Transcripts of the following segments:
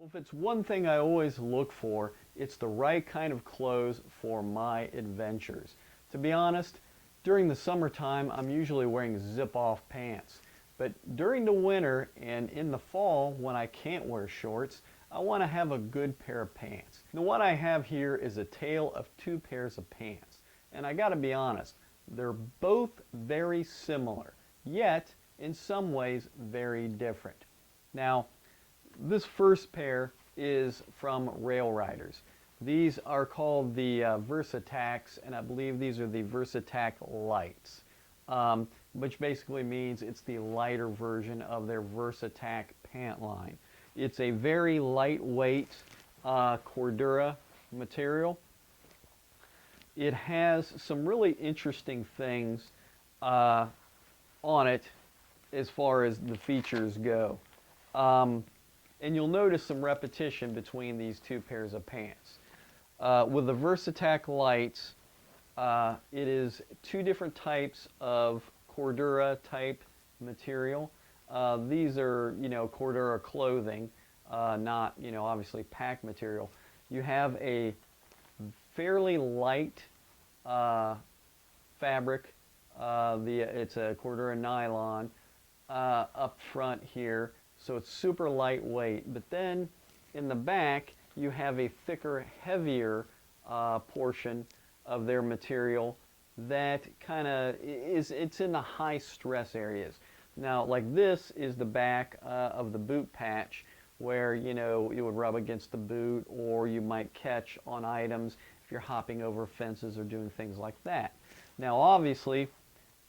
Well, if it's one thing I always look for, it's the right kind of clothes for my adventures. To be honest, during the summertime, I'm usually wearing zip-off pants. But during the winter and in the fall, when I can't wear shorts, I want to have a good pair of pants. Now, what I have here is a tale of two pairs of pants. And I gotta be honest, they're both very similar, yet in some ways very different. Now, this first pair is from Rail Riders. These are called the Versatacs, and I believe these are the Versatac Lights, which basically means it's the lighter version of their Versatac pant line. It's a very lightweight Cordura material. It has some really interesting things on it as far as the features go. And you'll notice some repetition between these two pairs of pants. With the Versatac Lights, it is two different types of Cordura type material. These are, Cordura clothing, not, obviously pack material. You have a fairly light fabric. It's a Cordura nylon up front here. So it's super lightweight, but then in the back you have a thicker, heavier portion of their material that kind of it's in the high stress areas. Now, like this is the back of the boot patch where, it would rub against the boot, or you might catch on items if you're hopping over fences or doing things like that. Now, obviously,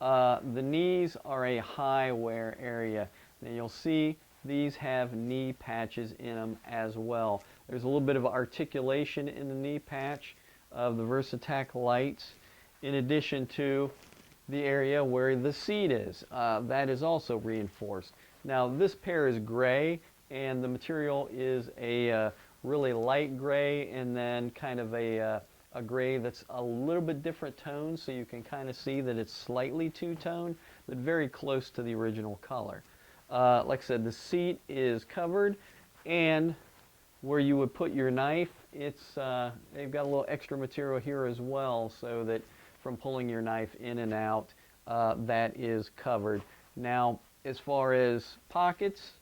the knees are a high wear area. Now, you'll see these have knee patches in them as well. There's a little bit of articulation in the knee patch of the Versatac Lights, in addition to the area where the seat is. That is also reinforced. Now, this pair is gray, and the material is a really light gray, and then kind of a gray that's a little bit different tone, so you can kind of see that it's slightly two-tone, but very close to the original color. Like I said, the seat is covered, and where you would put your knife, they've got a little extra material here as well, so that from pulling your knife in and out, that is covered. Now, as far as pockets,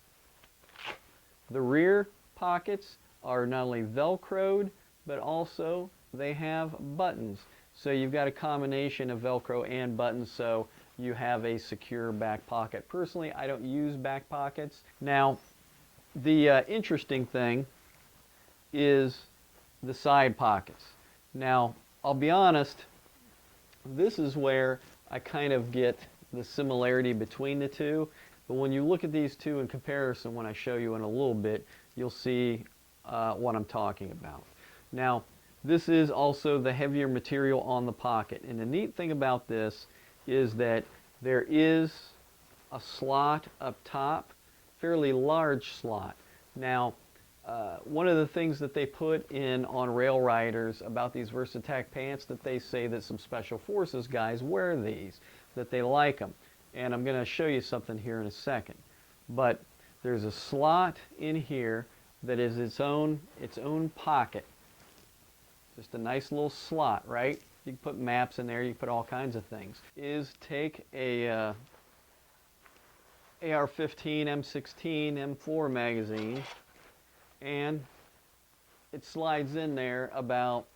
the rear pockets are not only Velcroed, but also they have buttons. So you've got a combination of Velcro and buttons, so you have a secure back pocket. Personally, I don't use back pockets. Now, the interesting thing is the side pockets. Now, I'll be honest, this is where I kind of get the similarity between the two. But when you look at these two in comparison, when I show you in a little bit, you'll see what I'm talking about. Now, this is also the heavier material on the pocket. And the neat thing about this is that there is a slot up top, fairly large slot. Now, one of the things that they put in on Rail Riders about these Versatac pants, that they say that some Special Forces guys wear these, that they like them. And I'm going to show you something here in a second. But there's a slot in here that is its own pocket. Just a nice little slot, right? You can put maps in there, you can put all kinds of things. Take a AR-15, M16, M4 magazine, and it slides in there about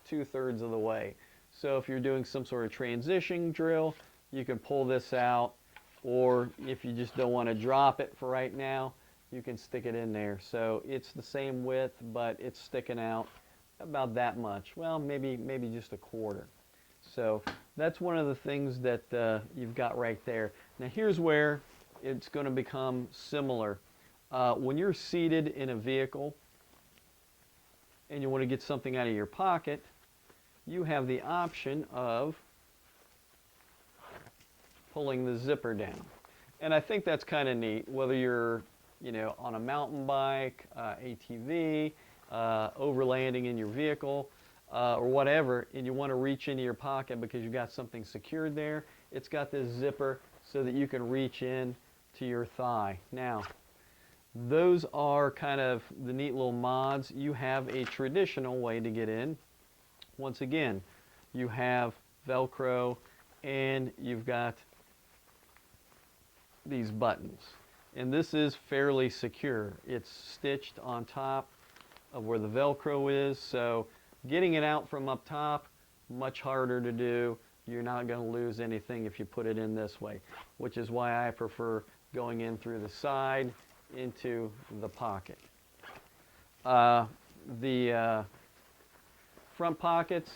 2/3 of the way. So if you're doing some sort of transition drill, you can pull this out, or if you just don't want to drop it for right now, you can stick it in there. So it's the same width, but it's sticking out about that much. Well, maybe just a quarter. So that's one of the things that you've got right there. Now here's where it's going to become similar. When you're seated in a vehicle and you want to get something out of your pocket, you have the option of pulling the zipper down. And I think that's kind of neat, whether you're on a mountain bike, ATV, overlanding in your vehicle, or whatever, and you want to reach into your pocket because you've got something secured there. It's got this zipper so that you can reach in to your thigh. Now, Those are kind of the neat little mods. You have a traditional way to get in. Once again, you have Velcro and you've got these buttons. And this is fairly secure. It's stitched on top of where the Velcro is, so getting it out from up top, much harder to do. You're not going to lose anything if you put it in this way, which is why I prefer going in through the side into the pocket. The front pockets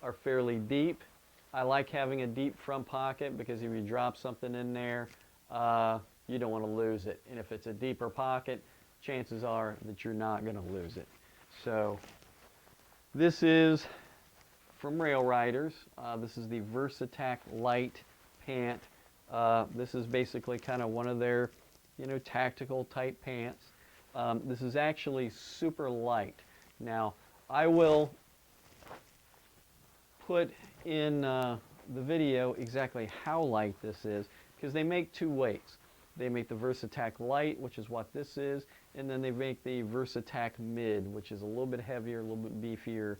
are fairly deep. I like having a deep front pocket because if you drop something in there, you don't want to lose it. And if it's a deeper pocket, chances are that you're not going to lose it. So this is from Rail Riders. This is the VersaTac Light Pant. This is basically kind of one of their, tactical type pants. This is actually super light. Now, I will put in the video exactly how light this is, because they make two weights. They make the VersaTac Light, which is what this is, and then they make the VersaTac Mid, which is a little bit heavier, a little bit beefier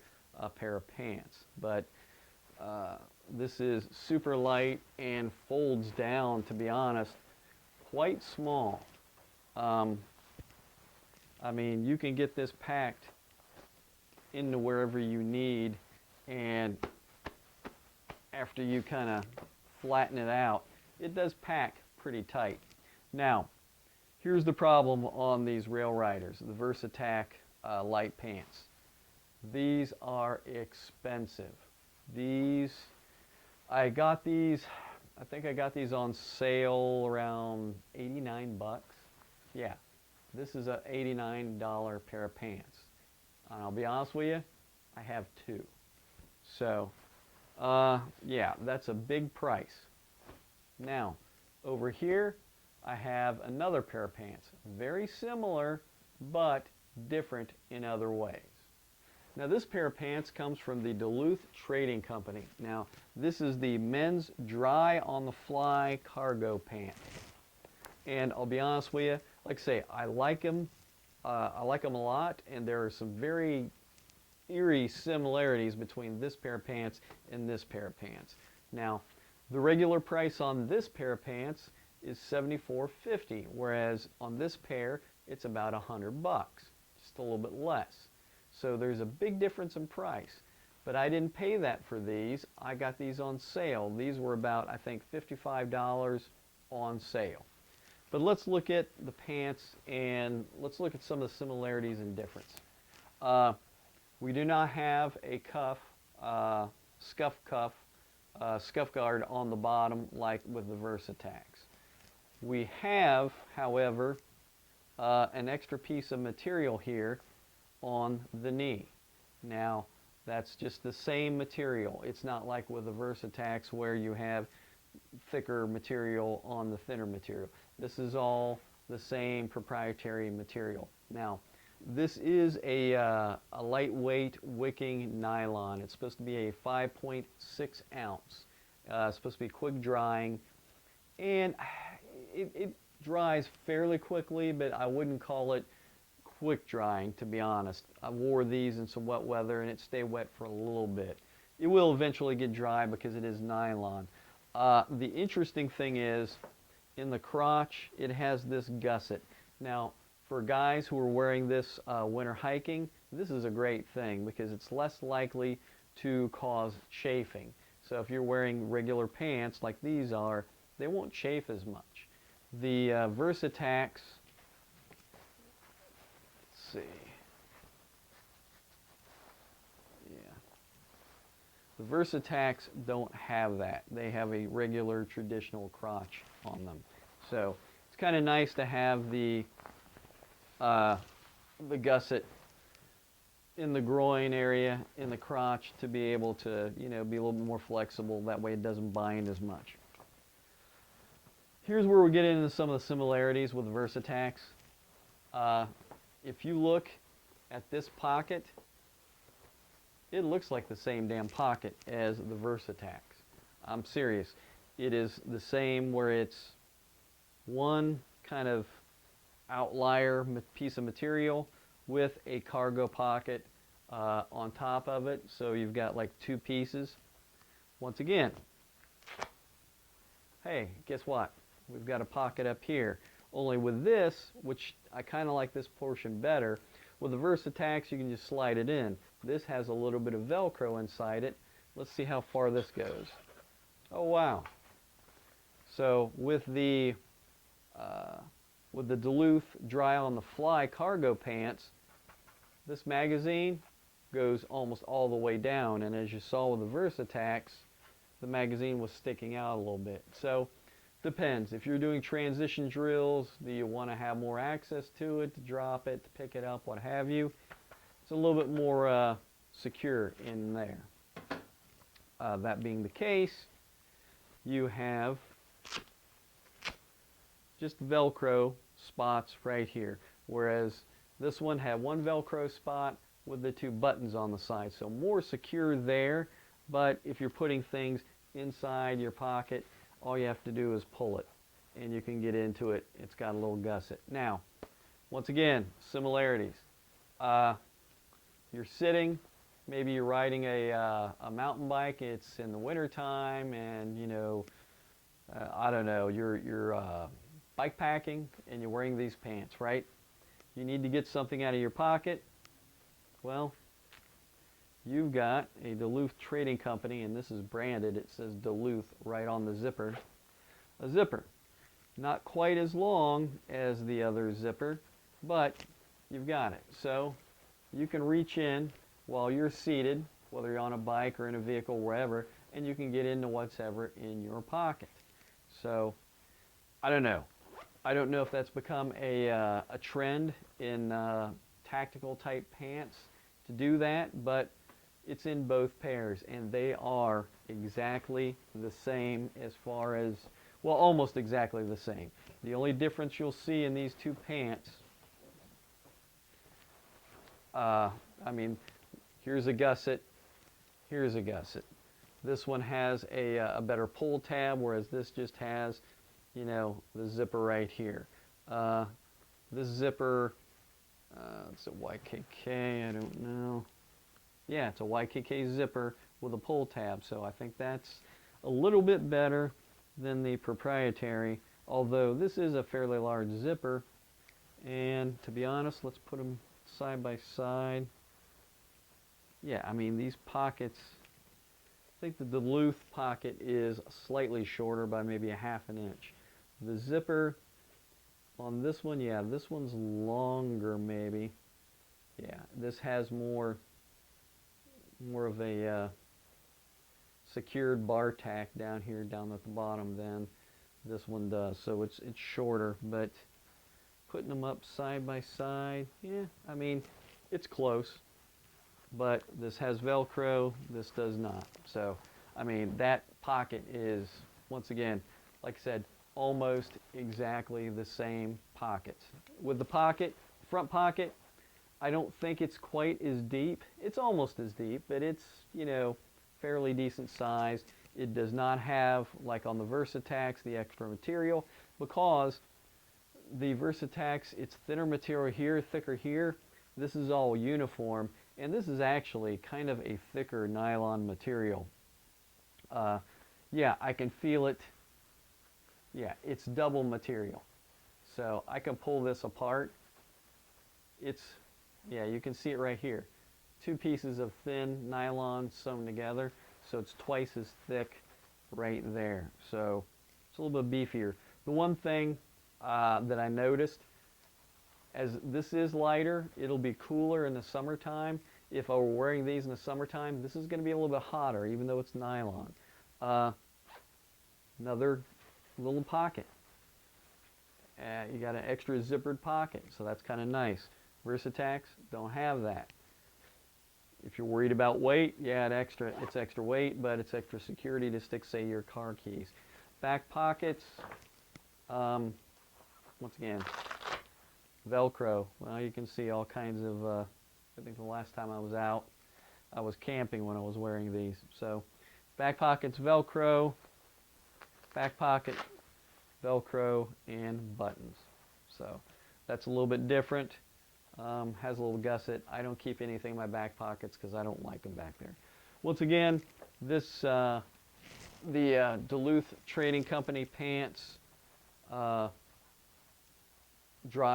pair of pants. But this is super light and folds down, to be honest, quite small. I mean, you can get this packed into wherever you need, and after you kind of flatten it out, it does pack pretty tight. Now, here's the problem on these Rail Riders, the VersaTac Light Pants. These are expensive. I think I got these on sale around 89 bucks. Yeah, this is a $89 pair of pants. And I'll be honest with you, I have two. So, yeah, that's a big price. Now, over here, I have another pair of pants. Very similar, but different in other ways. Now, this pair of pants comes from the Duluth Trading Company. Now, this is the men's dry on the fly cargo pant. And I'll be honest with you, like I say, I like them a lot, and there are some very eerie similarities between this pair of pants and this pair of pants. Now, the regular price on this pair of pants is $74.50, whereas on this pair, it's about $100 bucks, just a little bit less. So there's a big difference in price. But I didn't pay that for these. I got these on sale. These were about, I think, $55 on sale. But let's look at the pants and let's look at some of the similarities and difference. We do not have a cuff, scuff guard on the bottom like with the VersaTacs. We have, however, an extra piece of material here on the knee. Now, that's just the same material. It's not like with the VersaTacs where you have thicker material on the thinner material. This is all the same proprietary material. Now, this is a lightweight wicking nylon. It's supposed to be a 5.6 ounce. It's supposed to be quick drying, and it dries fairly quickly, but I wouldn't call it quick drying, to be honest. I wore these in some wet weather and it stayed wet for a little bit. It will eventually get dry because it is nylon. The interesting thing is, in the crotch, it has this gusset. Now, for guys who are wearing this winter hiking, this is a great thing because it's less likely to cause chafing. So if you're wearing regular pants like these are, they won't chafe as much. The VersaTacs, let's see, yeah, the VersaTacs don't have that. They have a regular traditional crotch on them. So it's kind of nice to have the gusset in the groin area, in the crotch, to be able to, be a little bit more flexible. That way it doesn't bind as much. Here's where we get into some of the similarities with the VersaTacs. If you look at this pocket, it looks like the same damn pocket as the VersaTacs. I'm serious. It is the same, where it's one kind of outlier piece of material with a cargo pocket on top of it. So you've got like two pieces. Once again, hey, guess what? We've got a pocket up here. Only with this, which I kind of like this portion better, with the Versatax you can just slide it in. This has a little bit of Velcro inside it. Let's see how far this goes. Oh wow. So with the Duluth Dry on the Fly cargo pants, this magazine goes almost all the way down, and as you saw with the Versatax, the magazine was sticking out a little bit. So depends. If you're doing transition drills, do you want to have more access to it, to drop it, to pick it up, what have you? It's a little bit more secure in there. That being the case, you have just Velcro spots right here, whereas this one had one Velcro spot with the two buttons on the side, so more secure there. But if you're putting things inside your pocket, all you have to do is pull it and you can get into it. It's got a little gusset. Now, once again, similarities. You're sitting, maybe you're riding a mountain bike, it's in the winter time, and you know, I don't know, you're bike packing and you're wearing these pants, right? You need to get something out of your pocket. Well, you've got a Duluth Trading Company, and this is branded. It says Duluth right on the zipper. A zipper. Not quite as long as the other zipper, but you've got it. So you can reach in while you're seated, whether you're on a bike or in a vehicle, wherever, and you can get into whatever in your pocket. So I don't know. I don't know if that's become a trend in tactical type pants to do that, but it's in both pairs, and they are exactly the same as far as, well, almost exactly the same. The only difference you'll see in these two pants, I mean, here's a gusset, here's a gusset. This one has a better pull tab, whereas this just has, you know, the zipper right here. This zipper, it's a YKK, I don't know. Yeah, it's a YKK zipper with a pull tab, so I think that's a little bit better than the proprietary, although this is a fairly large zipper. And to be honest, let's put them side by side. Yeah, I mean, these pockets, I think the Duluth pocket is slightly shorter by maybe a ½ inch. The zipper on this one, yeah, this one's longer maybe. Yeah, this has more of a secured bar tack down here, down at the bottom, than this one does. So it's shorter, but putting them up side by side, yeah, I mean, it's close. But this has Velcro, this does not. So, I mean, that pocket is, once again, like I said, almost exactly the same pockets. With the pocket, front pocket, I don't think it's quite as deep. It's almost as deep, but it's, you know, fairly decent size. It does not have, like on the Versatax, the extra material, because the Versatax, it's thinner material here, thicker here. This is all uniform, and this is actually kind of a thicker nylon material. Yeah, I can feel it. Yeah, it's double material. So I can pull this apart. It's, yeah, you can see it right here. Two pieces of thin nylon sewn together, so it's twice as thick right there. So it's a little bit beefier. The one thing that I noticed, as this is lighter, it'll be cooler in the summertime. If I were wearing these in the summertime, this is going to be a little bit hotter, even though it's nylon. Another little pocket. You got an extra zippered pocket, so that's kind of nice. Versatax don't have that. If you're worried about weight, yeah, it's extra weight, but it's extra security to stick, say, your car keys. Back pockets, once again, Velcro. Well, you can see all kinds of, I think the last time I was out, I was camping when I was wearing these. So, back pockets, Velcro, back pocket, Velcro, and buttons. So, That's a little bit different. Has a little gusset. I don't keep anything in my back pockets because I don't like them back there. Once again, this the Duluth Trading Company pants, dry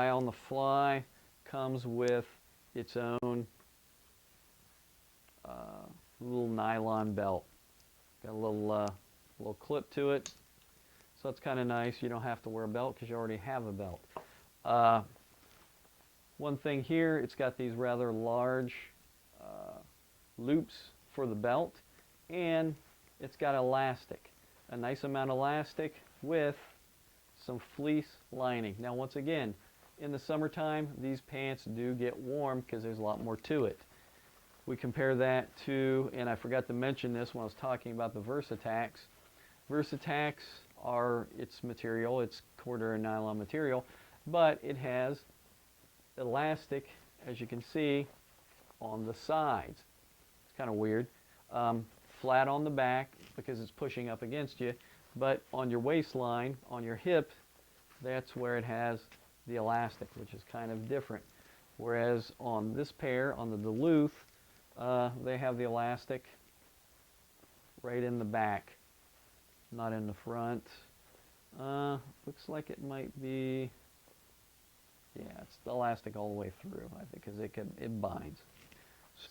on the fly, comes with its own little nylon belt. Got a little clip to it, so it's kind of nice. You don't have to wear a belt because you already have a belt. One thing here, it's got these rather large loops for the belt, and it's got elastic, a nice amount of elastic with some fleece lining. Now once again, in the summertime, these pants do get warm because there's a lot more to it. We compare that to, and I forgot to mention this when I was talking about the Versatax. Versatax are its material, it's quarter nylon material, but it has elastic, as you can see, on the sides. It's kind of weird. Flat on the back because it's pushing up against you, but on your waistline, on your hip, that's where it has the elastic, which is kind of different. Whereas on this pair, on the Duluth, they have the elastic right in the back, not in the front. Looks like it might be, yeah, it's the elastic all the way through, I think, because it binds.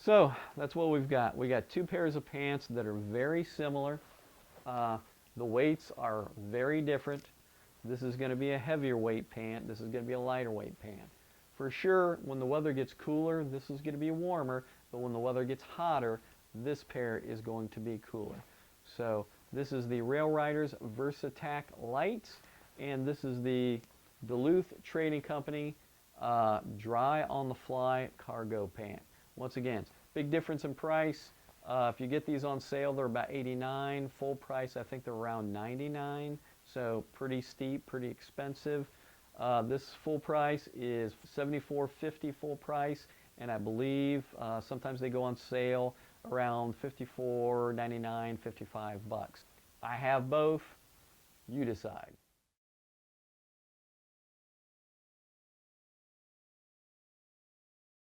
So that's what we've got. We got two pairs of pants that are very similar. The weights are very different. This is going to be a heavier weight pant. This is going to be a lighter weight pant. For sure, when the weather gets cooler, this is going to be warmer, but when the weather gets hotter, this pair is going to be cooler. So this is the Rail Riders Versatac Lights, and this is the Duluth Trading Company Dry on the Fly Cargo Pant. Once again, big difference in price. If you get these on sale, they're about $89. Full price, I think they're around $99. So pretty steep, pretty expensive. This full price is $74.50 full price, and I believe sometimes they go on sale around $54.99, $55. I have both. You decide.